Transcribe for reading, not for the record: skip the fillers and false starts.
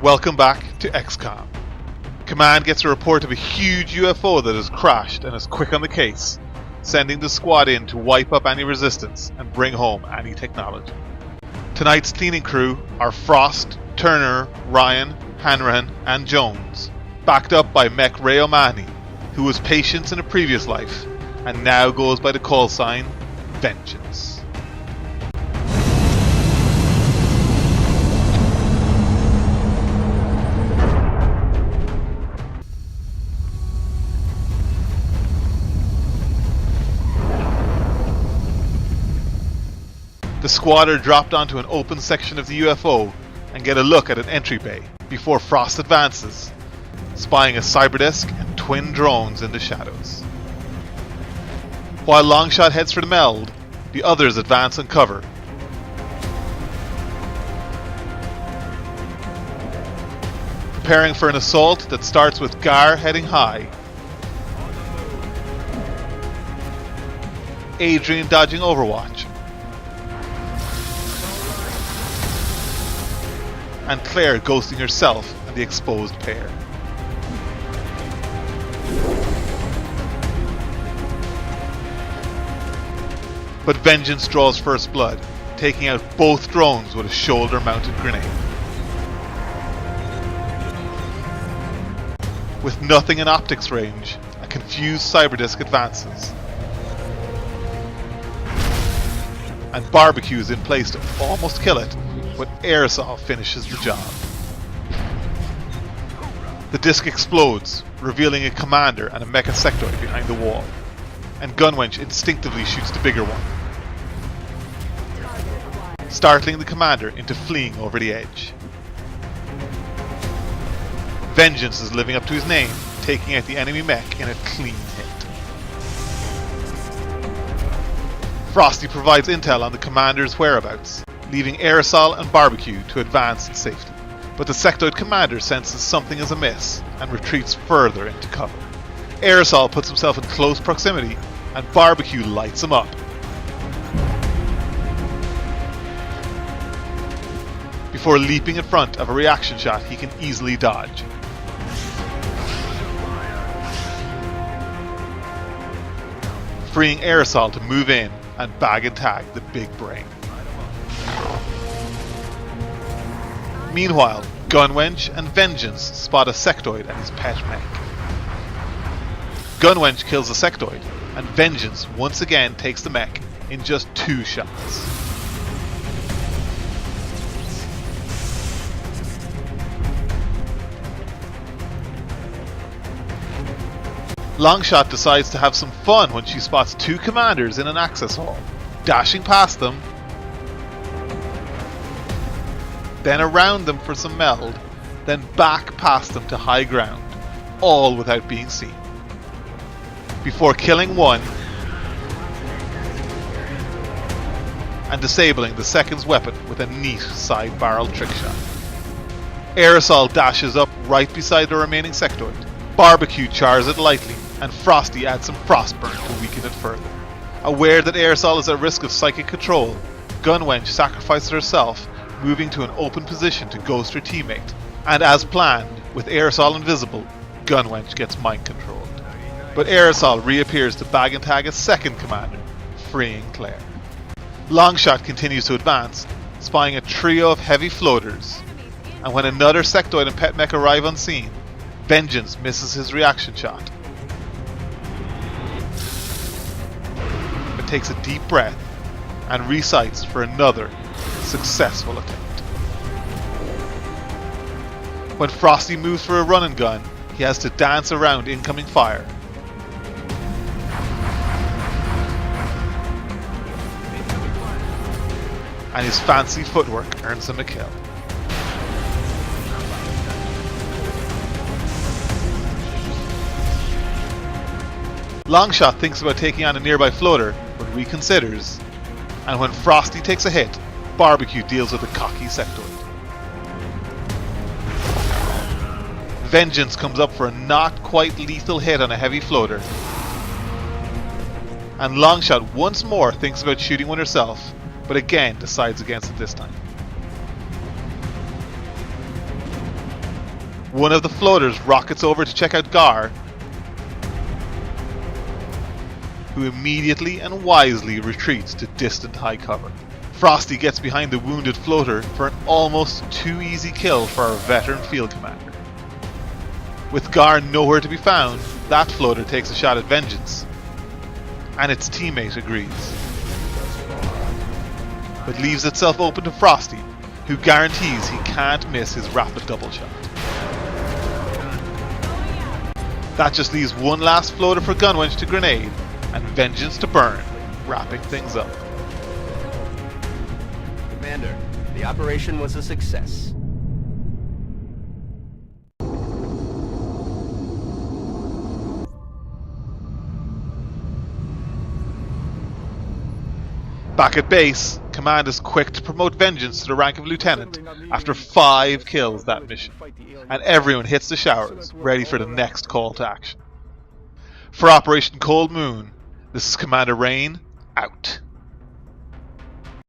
Welcome back to XCOM. Command gets a report of a huge UFO that has crashed and is quick on the case, sending the squad in to wipe up any resistance and bring home any technology. Tonight's cleaning crew are Frost, Turner, Ryan, Hanrahan and Jones, backed up by Mech Ray O'Mahony, who was Patience in a previous life and now goes by the call sign Vengeance. The squad are dropped onto an open section of the UFO and get a look at an entry bay before Frost advances, spying a cyberdisk and twin drones in the shadows. While Longshot heads for the meld, the others advance and cover. Preparing for an assault that starts with Gar heading high, Adrian dodging Overwatch, and Claire ghosting herself and the exposed pair. But Vengeance draws first blood, taking out both drones with a shoulder-mounted grenade. With nothing in optics range, a confused cyberdisk advances. And Barbecue is in place to almost kill it, but Aerosol finishes the job. The disc explodes, revealing a commander and a mecha sectoid behind the wall, and Gunwench instinctively shoots the bigger one, startling the commander into fleeing over the edge. Vengeance is living up to his name, taking out the enemy mech in a clean hit. Frosty provides intel on the commander's whereabouts, leaving Aerosol and Barbecue to advance in safety. But the sectoid commander senses something is amiss and retreats further into cover. Aerosol puts himself in close proximity and Barbecue lights him up. Before leaping in front of a reaction shot he can easily dodge. Freeing Aerosol to move in and bag and tag the big brain. Meanwhile, Gunwench and Vengeance spot a sectoid and his pet mech. Gunwench kills the sectoid, and Vengeance once again takes the mech in just 2 shots. Longshot decides to have some fun when she spots 2 commanders in an access hall, dashing past them, then around them for some meld, then back past them to high ground, all without being seen. Before killing one and disabling the second's weapon with a neat side barrel trick shot. Aerosol dashes up right beside the remaining sectoid. Barbecue chars it lightly, and Frosty adds some frostburn to weaken it further. Aware that Aerosol is at risk of psychic control, Gunwench sacrifices herself, moving to an open position to ghost her teammate, and as planned, with Aerosol invisible, Gunwench gets mind controlled. But Aerosol reappears to bag and tag a second commander, freeing Claire. Longshot continues to advance, spying a trio of heavy floaters, and when another sectoid and pet mech arrive unseen, Vengeance misses his reaction shot, but takes a deep breath and resights for another successful attempt. When Frosty moves for a run and gun, he has to dance around incoming fire. And his fancy footwork earns him a kill. Longshot thinks about taking on a nearby floater, but reconsiders, and when Frosty takes a hit, Barbecue deals with a cocky sectoid. Vengeance comes up for a not quite lethal hit on a heavy floater, and Longshot once more thinks about shooting one herself, but again decides against it this time. One of the floaters rockets over to check out Gar, who immediately and wisely retreats to distant high cover. Frosty gets behind the wounded floater for an almost too easy kill for our veteran field commander. With Gar nowhere to be found, that floater takes a shot at Vengeance, and its teammate agrees, but leaves itself open to Frosty, who guarantees he can't miss his rapid double shot. That just leaves one last floater for Gunwench to grenade, and Vengeance to burn, wrapping things up. Commander, the operation was a success. Back at base, Command is quick to promote Vengeance to the rank of Lieutenant after 5 kills that mission, and everyone hits the showers, ready for the next call to action. For Operation Cold Moon, this is Commander Rain, out.